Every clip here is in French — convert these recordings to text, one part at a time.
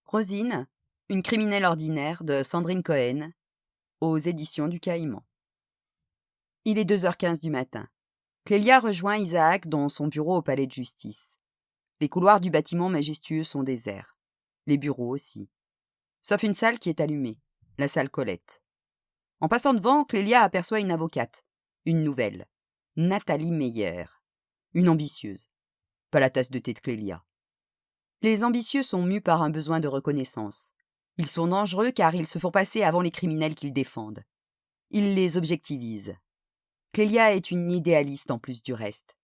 Rosine, une criminelle ordinaire de Sandrine Cohen, aux éditions du Caïman. Il est 2h15 du matin. Clélia rejoint Isaac dans son bureau au palais de justice. Les couloirs du bâtiment majestueux sont déserts. Les bureaux aussi. Sauf une salle qui est allumée, la salle Colette. En passant devant, Clélia aperçoit une avocate, une nouvelle, Nathalie Meyer, une ambitieuse. Pas la tasse de thé de Clélia. Les ambitieux sont mus par un besoin de reconnaissance. Ils sont dangereux car ils se font passer avant les criminels qu'ils défendent. Ils les objectivisent. Clélia est une idéaliste en plus du reste.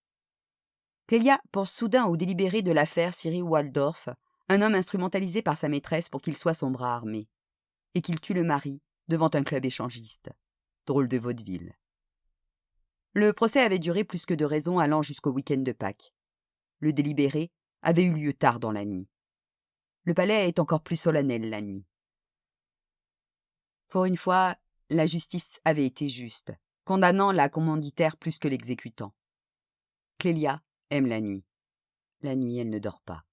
Clélia pense soudain au délibéré de l'affaire Cyril Waldorf, un homme instrumentalisé par sa maîtresse pour qu'il soit son bras armé, et qu'il tue le mari devant un club échangiste. Drôle de vaudeville. Le procès avait duré plus que de raison allant jusqu'au week-end de Pâques. Le délibéré avait eu lieu tard dans la nuit. Le palais est encore plus solennel la nuit. Pour une fois, la justice avait été juste, condamnant la commanditaire plus que l'exécutant. Clélia aime la nuit. La nuit, elle ne dort pas.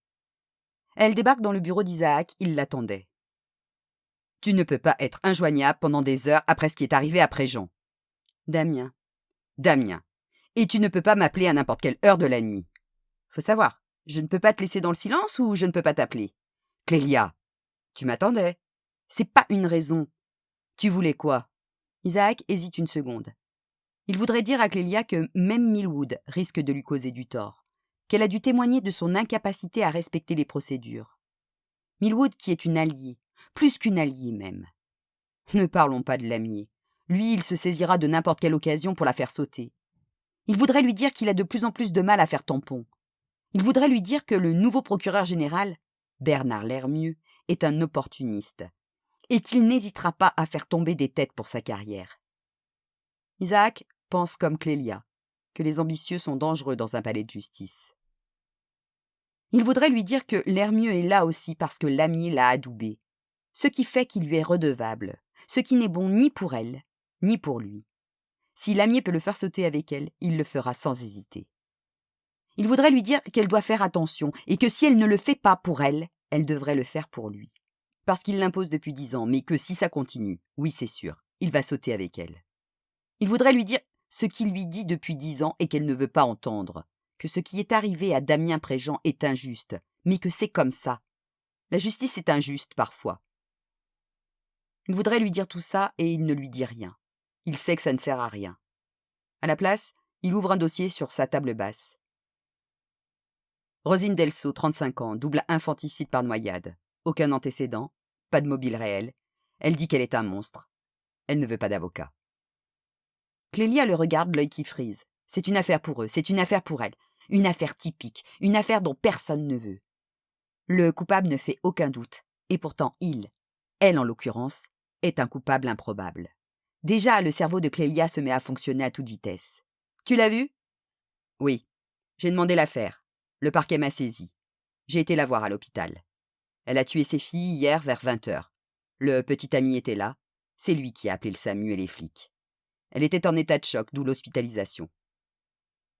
Elle débarque dans le bureau d'Isaac, il l'attendait. « Tu ne peux pas être injoignable pendant des heures après ce qui est arrivé après Jean. »« Damien. »« Damien. Et tu ne peux pas m'appeler à n'importe quelle heure de la nuit. Faut savoir, je ne peux pas te laisser dans le silence ou je ne peux pas t'appeler. »« Clélia. »« Tu m'attendais. »« C'est pas une raison. »« Tu voulais quoi ?» Isaac hésite une seconde. Il voudrait dire à Clélia que même Millwood risque de lui causer du tort, qu'elle a dû témoigner de son incapacité à respecter les procédures. Millwood qui est une alliée, plus qu'une alliée même. Ne parlons pas de l'amier. Lui, il se saisira de n'importe quelle occasion pour la faire sauter. Il voudrait lui dire qu'il a de plus en plus de mal à faire tampon. Il voudrait lui dire que le nouveau procureur général, Bernard Lermieux, est un opportuniste, et qu'il n'hésitera pas à faire tomber des têtes pour sa carrière. Isaac pense comme Clélia, que les ambitieux sont dangereux dans un palais de justice. Il voudrait lui dire que Lermieux est là aussi parce que l'amier l'a adoubé, ce qui fait qu'il lui est redevable, ce qui n'est bon ni pour elle, ni pour lui. Si l'amier peut le faire sauter avec elle, il le fera sans hésiter. Il voudrait lui dire qu'elle doit faire attention et que si elle ne le fait pas pour elle, elle devrait le faire pour lui. Parce qu'il l'impose depuis 10 ans, mais que si ça continue, oui c'est sûr, il va sauter avec elle. Il voudrait lui dire ce qu'il lui dit depuis 10 ans et qu'elle ne veut pas entendre, que ce qui est arrivé à Damien Préjean est injuste, mais que c'est comme ça. La justice est injuste parfois. Il voudrait lui dire tout ça et il ne lui dit rien. Il sait que ça ne sert à rien. À la place, il ouvre un dossier sur sa table basse. Rosine Delceau, 35 ans, double infanticide par noyade. Aucun antécédent, pas de mobile réel. Elle dit qu'elle est un monstre. Elle ne veut pas d'avocat. Clélia le regarde, l'œil qui frise. C'est une affaire pour eux, c'est une affaire pour elle. Une affaire typique, une affaire dont personne ne veut. Le coupable ne fait aucun doute, et pourtant elle en l'occurrence, est un coupable improbable. Déjà, le cerveau de Clélia se met à fonctionner à toute vitesse. « Tu l'as vu ?»« Oui. J'ai demandé l'affaire. Le parquet m'a saisi. J'ai été la voir à l'hôpital. Elle a tué ses filles hier vers 20h. Le petit ami était là. C'est lui qui a appelé le SAMU et les flics. Elle était en état de choc, d'où l'hospitalisation.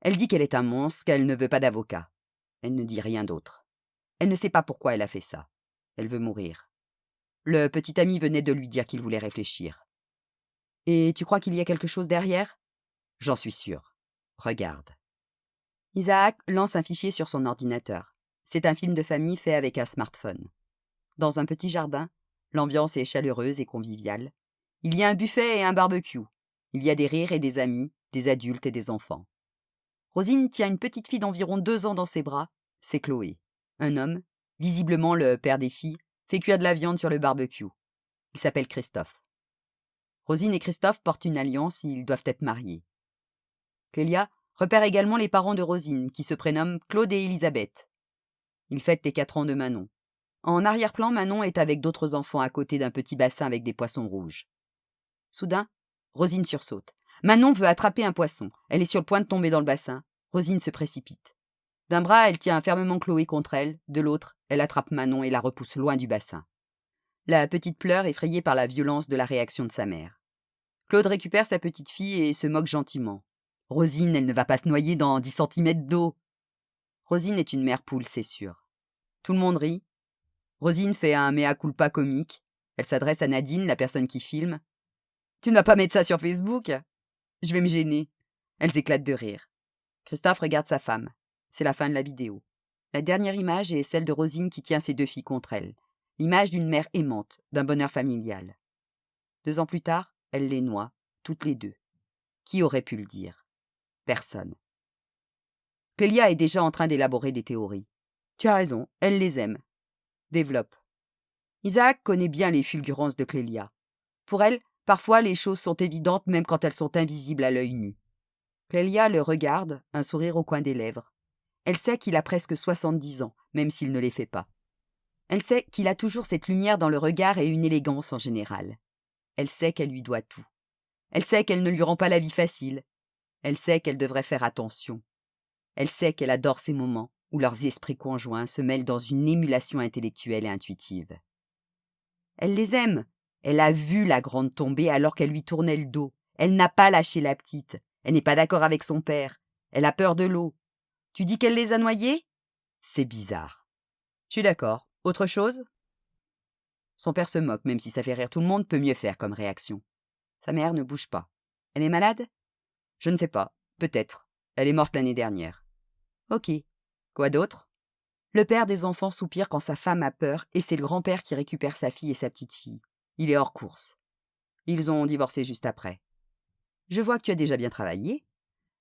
Elle dit qu'elle est un monstre, qu'elle ne veut pas d'avocat. Elle ne dit rien d'autre. Elle ne sait pas pourquoi elle a fait ça. Elle veut mourir. Le petit ami venait de lui dire qu'il voulait réfléchir. Et tu crois qu'il y a quelque chose derrière ? J'en suis sûr. Regarde. Isaac lance un fichier sur son ordinateur. C'est un film de famille fait avec un smartphone. Dans un petit jardin, l'ambiance est chaleureuse et conviviale. Il y a un buffet et un barbecue. Il y a des rires et des amis, des adultes et des enfants. Rosine tient une petite fille d'environ 2 ans dans ses bras. C'est Chloé. Un homme, visiblement le père des filles, fait cuire de la viande sur le barbecue. Il s'appelle Christophe. Rosine et Christophe portent une alliance, ils doivent être mariés. Clélia repère également les parents de Rosine, qui se prénomment Claude et Elisabeth. Ils fêtent les 4 ans de Manon. En arrière-plan, Manon est avec d'autres enfants à côté d'un petit bassin avec des poissons rouges. Soudain, Rosine sursaute. Manon veut attraper un poisson. Elle est sur le point de tomber dans le bassin. Rosine se précipite. D'un bras, elle tient fermement Chloé contre elle. De l'autre, elle attrape Manon et la repousse loin du bassin. La petite pleure, effrayée par la violence de la réaction de sa mère. Claude récupère sa petite fille et se moque gentiment. Rosine, elle ne va pas se noyer dans 10 centimètres d'eau. Rosine est une mère poule, c'est sûr. Tout le monde rit. Rosine fait un mea culpa comique. Elle s'adresse à Nadine, la personne qui filme. « Tu ne vas pas mettre ça sur Facebook ? Je vais me gêner. » Elles éclatent de rire. Christophe regarde sa femme. C'est la fin de la vidéo. La dernière image est celle de Rosine qui tient ses 2 filles contre elle. L'image d'une mère aimante, d'un bonheur familial. 2 ans plus tard, elle les noie, toutes les 2. Qui aurait pu le dire ? Personne. Clélia est déjà en train d'élaborer des théories. Tu as raison, elle les aime. Développe. Isaac connaît bien les fulgurances de Clélia. Pour elle, parfois les choses sont évidentes même quand elles sont invisibles à l'œil nu. Clélia le regarde, un sourire au coin des lèvres. Elle sait qu'il a presque 70 ans, même s'il ne les fait pas. Elle sait qu'il a toujours cette lumière dans le regard et une élégance en général. Elle sait qu'elle lui doit tout. Elle sait qu'elle ne lui rend pas la vie facile. Elle sait qu'elle devrait faire attention. Elle sait qu'elle adore ces moments où leurs esprits conjoints se mêlent dans une émulation intellectuelle et intuitive. Elle les aime. Elle a vu la grande tomber alors qu'elle lui tournait le dos. Elle n'a pas lâché la petite. Elle n'est pas d'accord avec son père. Elle a peur de l'eau. Tu dis qu'elle les a noyés ? C'est bizarre. Je suis d'accord. Autre chose ? Son père se moque, même si ça fait rire tout le monde, peut mieux faire comme réaction. Sa mère ne bouge pas. Elle est malade ? Je ne sais pas. Peut-être. Elle est morte l'année dernière. Ok. Quoi d'autre ? Le père des enfants soupire quand sa femme a peur et c'est le grand-père qui récupère sa fille et sa petite-fille. Il est hors course. Ils ont divorcé juste après. Je vois que tu as déjà bien travaillé.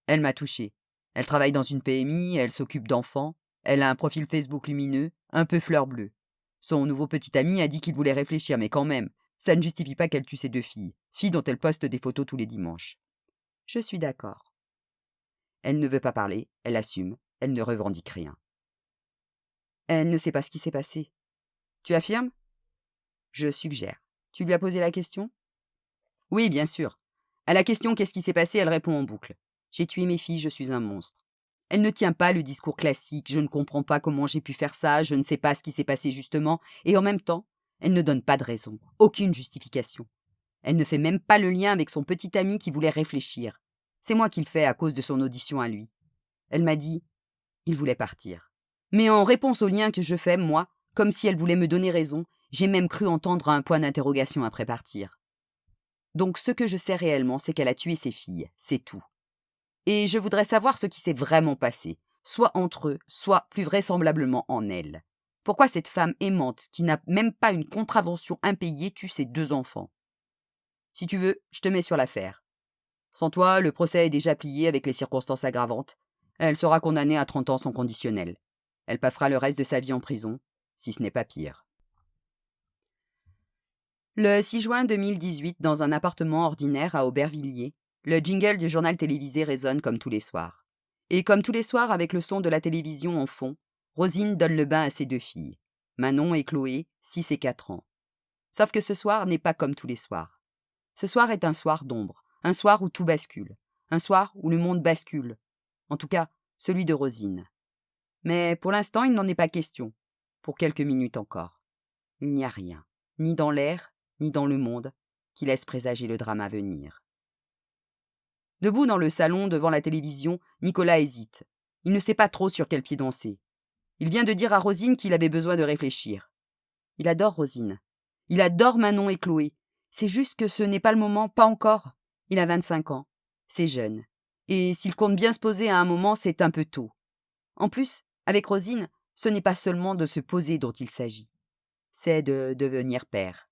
Elle m'a touché. Elle travaille dans une PMI, elle s'occupe d'enfants. Elle a un profil Facebook lumineux, un peu fleur bleue. Son nouveau petit ami a dit qu'il voulait réfléchir, mais quand même, ça ne justifie pas qu'elle tue ses 2 filles, filles dont elle poste des photos tous les dimanches. Je suis d'accord. Elle ne veut pas parler, elle assume, elle ne revendique rien. Elle ne sait pas ce qui s'est passé. Tu affirmes ? Je suggère. Tu lui as posé la question ? Oui, bien sûr. À la question « Qu'est-ce qui s'est passé ?», elle répond en boucle. J'ai tué mes filles, je suis un monstre. Elle ne tient pas le discours classique, je ne comprends pas comment j'ai pu faire ça, je ne sais pas ce qui s'est passé justement, et en même temps, elle ne donne pas de raison, aucune justification. Elle ne fait même pas le lien avec son petit ami qui voulait réfléchir. C'est moi qui le fais à cause de son audition à lui. Elle m'a dit « Il voulait partir ». Mais en réponse au lien que je fais, moi, comme si elle voulait me donner raison, j'ai même cru entendre un point d'interrogation après partir. Donc ce que je sais réellement, c'est qu'elle a tué ses filles, c'est tout. Et je voudrais savoir ce qui s'est vraiment passé, soit entre eux, soit plus vraisemblablement en elle. Pourquoi cette femme aimante, qui n'a même pas une contravention impayée, tue ses 2 enfants ? Si tu veux, je te mets sur l'affaire. Sans toi, le procès est déjà plié avec les circonstances aggravantes. Elle sera condamnée à 30 ans sans conditionnel. Elle passera le reste de sa vie en prison, si ce n'est pas pire. Le 6 juin 2018, dans un appartement ordinaire à Aubervilliers, le jingle du journal télévisé résonne comme tous les soirs. Et comme tous les soirs, avec le son de la télévision en fond, Rosine donne le bain à ses 2 filles, Manon et Chloé, 6 et 4 ans. Sauf que ce soir n'est pas comme tous les soirs. Ce soir est un soir d'ombre, un soir où tout bascule, un soir où le monde bascule. En tout cas, celui de Rosine. Mais pour l'instant, il n'en est pas question. Pour quelques minutes encore. Il n'y a rien, ni dans l'air, ni dans le monde, qui laisse présager le drame à venir. Debout dans le salon, devant la télévision, Nicolas hésite. Il ne sait pas trop sur quel pied danser. Il vient de dire à Rosine qu'il avait besoin de réfléchir. Il adore Rosine. Il adore Manon et Chloé. C'est juste que ce n'est pas le moment, pas encore. Il a 25 ans. C'est jeune. Et s'il compte bien se poser à un moment, c'est un peu tôt. En plus, avec Rosine, ce n'est pas seulement de se poser dont il s'agit. C'est de devenir père.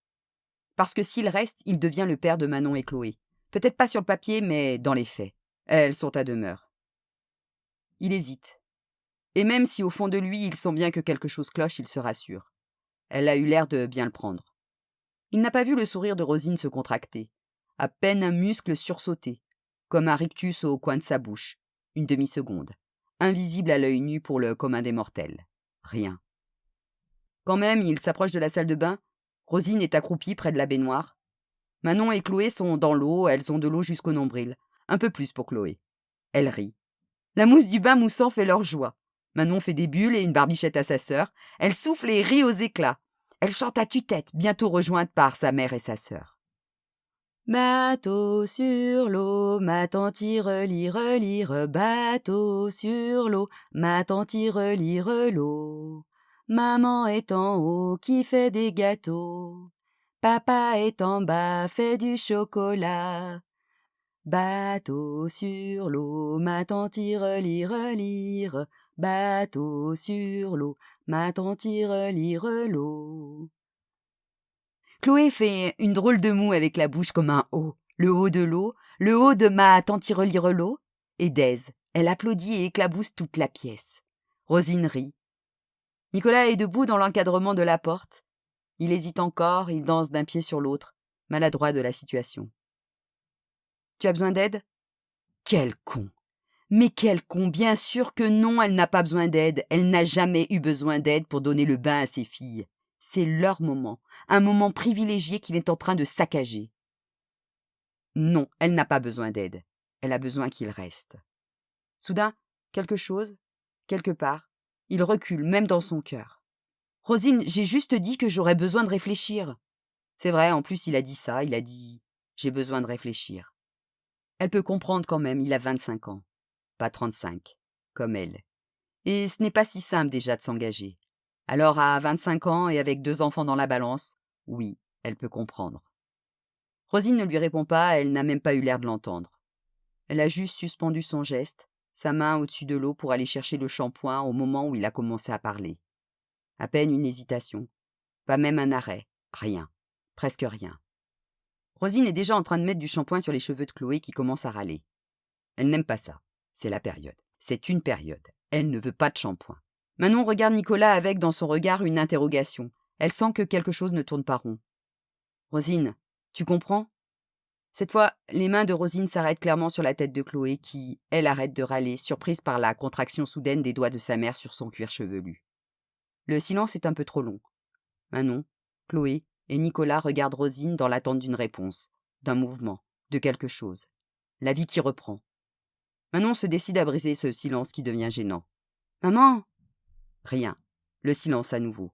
Parce que s'il reste, il devient le père de Manon et Chloé. Peut-être pas sur le papier, mais dans les faits. Elles sont à demeure. Il hésite. Et même si au fond de lui, il sent bien que quelque chose cloche, il se rassure. Elle a eu l'air de bien le prendre. Il n'a pas vu le sourire de Rosine se contracter. À peine un muscle sursauté, comme un rictus au coin de sa bouche. Une demi-seconde. Invisible à l'œil nu pour le commun des mortels. Rien. Quand même, il s'approche de la salle de bain. Rosine est accroupie près de la baignoire. Manon et Chloé sont dans l'eau, elles ont de l'eau jusqu'au nombril. Un peu plus pour Chloé. Elle rit. La mousse du bain moussant fait leur joie. Manon fait des bulles et une barbichette à sa sœur. Elle souffle et rit aux éclats. Elle chante à tue-tête, bientôt rejointe par sa mère et sa sœur. Bateau sur l'eau, ma tante y relire, bateau sur l'eau, ma tante y relire l'eau. Maman est en haut qui fait des gâteaux. Papa est en bas, fait du chocolat. Bateau sur l'eau, ma tante relire. Bateau sur l'eau, ma tante relire l'eau. Chloé fait une drôle de moue avec la bouche comme un O. Le haut de l'eau, le haut de ma tante relire l'eau. Et Daise, elle applaudit et éclabousse toute la pièce. Rosine rit. Nicolas est debout dans l'encadrement de la porte. Il hésite encore, il danse d'un pied sur l'autre, maladroit de la situation. « Tu as besoin d'aide » ? Quel con ! Mais quel con ! Bien sûr que non, elle n'a pas besoin d'aide. Elle n'a jamais eu besoin d'aide pour donner le bain à ses filles. C'est leur moment, un moment privilégié qu'il est en train de saccager. Non, elle n'a pas besoin d'aide. Elle a besoin qu'il reste. Soudain, quelque chose, quelque part, il recule même dans son cœur. « Rosine, j'ai juste dit que j'aurais besoin de réfléchir. » C'est vrai, en plus il a dit ça, il a dit « j'ai besoin de réfléchir ». Elle peut comprendre quand même, il a 25 ans, pas 35, comme elle. Et ce n'est pas si simple déjà de s'engager. Alors à 25 ans et avec 2 enfants dans la balance, oui, elle peut comprendre. Rosine ne lui répond pas, elle n'a même pas eu l'air de l'entendre. Elle a juste suspendu son geste, sa main au-dessus de l'eau pour aller chercher le shampoing au moment où il a commencé à parler. À peine une hésitation, pas même un arrêt, rien, presque rien. Rosine est déjà en train de mettre du shampoing sur les cheveux de Chloé qui commence à râler. Elle n'aime pas ça, c'est la période. C'est une période. Elle ne veut pas de shampoing. Manon regarde Nicolas avec dans son regard une interrogation. Elle sent que quelque chose ne tourne pas rond. « Rosine, tu comprends ?» Cette fois, les mains de Rosine s'arrêtent clairement sur la tête de Chloé qui, elle, arrête de râler, surprise par la contraction soudaine des doigts de sa mère sur son cuir chevelu. Le silence est un peu trop long. Manon, Chloé et Nicolas regardent Rosine dans l'attente d'une réponse, d'un mouvement, de quelque chose. La vie qui reprend. Manon se décide à briser ce silence qui devient gênant. « Maman !» Rien. Le silence à nouveau.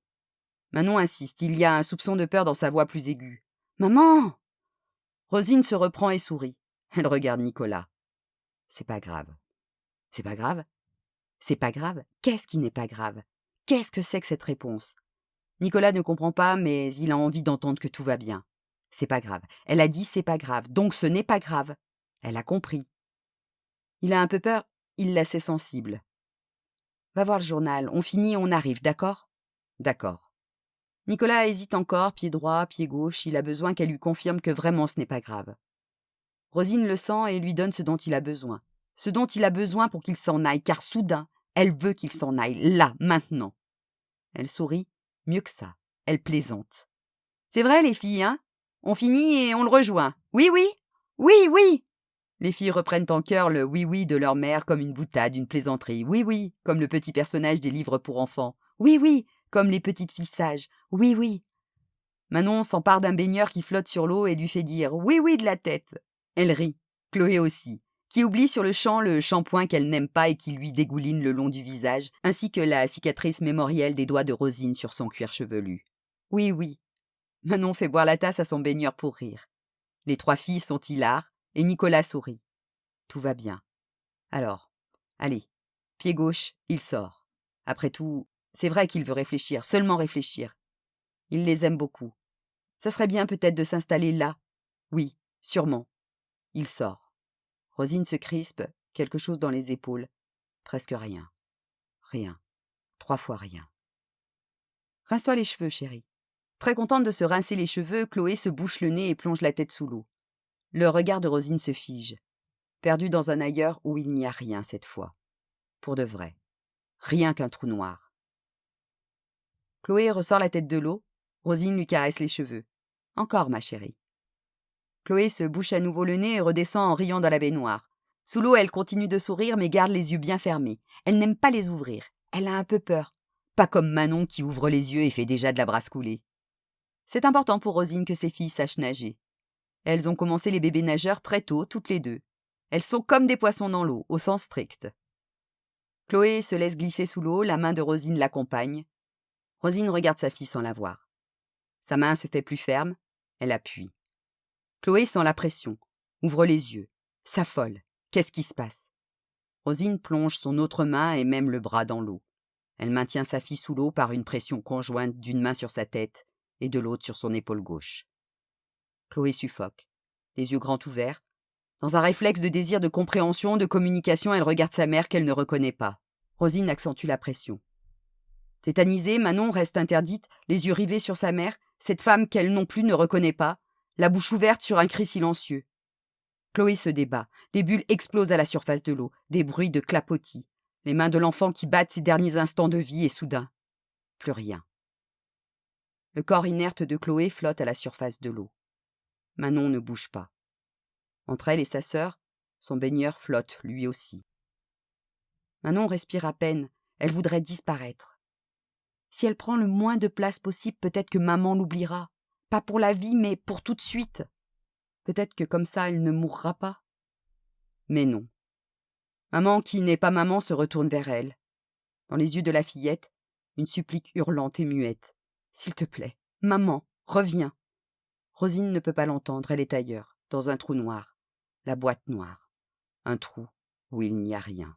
Manon insiste, il y a un soupçon de peur dans sa voix plus aiguë. « Maman !» Rosine se reprend et sourit. Elle regarde Nicolas. « C'est pas grave. » « C'est pas grave ? C'est pas grave ? Qu'est-ce qui n'est pas grave ? Qu'est-ce que c'est que cette réponse ? Nicolas ne comprend pas, mais il a envie d'entendre que tout va bien. C'est pas grave. Elle a dit c'est pas grave, donc ce n'est pas grave. Elle a compris. Il a un peu peur, il la sait sensible. Va voir le journal, on finit, on arrive, d'accord ? D'accord. Nicolas hésite encore, pied droit, pied gauche, il a besoin qu'elle lui confirme que vraiment ce n'est pas grave. Rosine le sent et lui donne ce dont il a besoin. Ce dont il a besoin pour qu'il s'en aille, car soudain, elle veut qu'il s'en aille, là, maintenant. Elle sourit, mieux que ça, elle plaisante. C'est vrai les filles, hein ? On finit et on le rejoint. Oui, oui, oui, oui. Les filles reprennent en chœur le oui-oui de leur mère comme une boutade, une plaisanterie. Oui, oui, comme le petit personnage des livres pour enfants. Oui, oui, comme les petites filles sages. Oui, oui. Manon s'empare d'un baigneur qui flotte sur l'eau et lui fait dire oui, oui de la tête. Elle rit, Chloé aussi, qui oublie sur le champ le shampoing qu'elle n'aime pas et qui lui dégouline le long du visage, ainsi que la cicatrice mémorielle des doigts de Rosine sur son cuir chevelu. Oui, oui. Manon fait boire la tasse à son baigneur pour rire. Les 3 filles sont hilars et Nicolas sourit. Tout va bien. Alors, allez, pied gauche, il sort. Après tout, c'est vrai qu'il veut réfléchir, seulement réfléchir. Il les aime beaucoup. Ça serait bien peut-être de s'installer là. Oui, sûrement. Il sort. Rosine se crispe, quelque chose dans les épaules. Presque rien. Rien. 3 fois rien. Rince-toi les cheveux, chérie. Très contente de se rincer les cheveux, Chloé se bouche le nez et plonge la tête sous l'eau. Le regard de Rosine se fige, perdu dans un ailleurs où il n'y a rien cette fois. Pour de vrai. Rien qu'un trou noir. Chloé ressort la tête de l'eau. Rosine lui caresse les cheveux. Encore, ma chérie. Chloé se bouche à nouveau le nez et redescend en riant dans la baignoire. Sous l'eau, elle continue de sourire mais garde les yeux bien fermés. Elle n'aime pas les ouvrir. Elle a un peu peur. Pas comme Manon qui ouvre les yeux et fait déjà de la brasse coulée. C'est important pour Rosine que ses filles sachent nager. Elles ont commencé les bébés nageurs très tôt, toutes les 2. Elles sont comme des poissons dans l'eau, au sens strict. Chloé se laisse glisser sous l'eau, la main de Rosine l'accompagne. Rosine regarde sa fille sans la voir. Sa main se fait plus ferme, elle appuie. Chloé sent la pression, ouvre les yeux, s'affole. Qu'est-ce qui se passe ? Rosine plonge son autre main et même le bras dans l'eau. Elle maintient sa fille sous l'eau par une pression conjointe d'une main sur sa tête et de l'autre sur son épaule gauche. Chloé suffoque, les yeux grands ouverts. Dans un réflexe de désir de compréhension, de communication, elle regarde sa mère qu'elle ne reconnaît pas. Rosine accentue la pression. Tétanisée, Manon reste interdite, les yeux rivés sur sa mère, cette femme qu'elle non plus ne reconnaît pas, la bouche ouverte sur un cri silencieux. Chloé se débat, des bulles explosent à la surface de l'eau, des bruits de clapotis, les mains de l'enfant qui battent ses derniers instants de vie et soudain, plus rien. Le corps inerte de Chloé flotte à la surface de l'eau. Manon ne bouge pas. Entre elle et sa sœur, son baigneur flotte lui aussi. Manon respire à peine, elle voudrait disparaître. Si elle prend le moins de place possible, peut-être que maman l'oubliera. Pas pour la vie, mais pour tout de suite. Peut-être que comme ça, elle ne mourra pas. Mais non. Maman, qui n'est pas maman, se retourne vers elle. Dans les yeux de la fillette, une supplique hurlante et muette. « S'il te plaît, maman, reviens !» Rosine ne peut pas l'entendre, elle est ailleurs, dans un trou noir. La boîte noire. Un trou où il n'y a rien.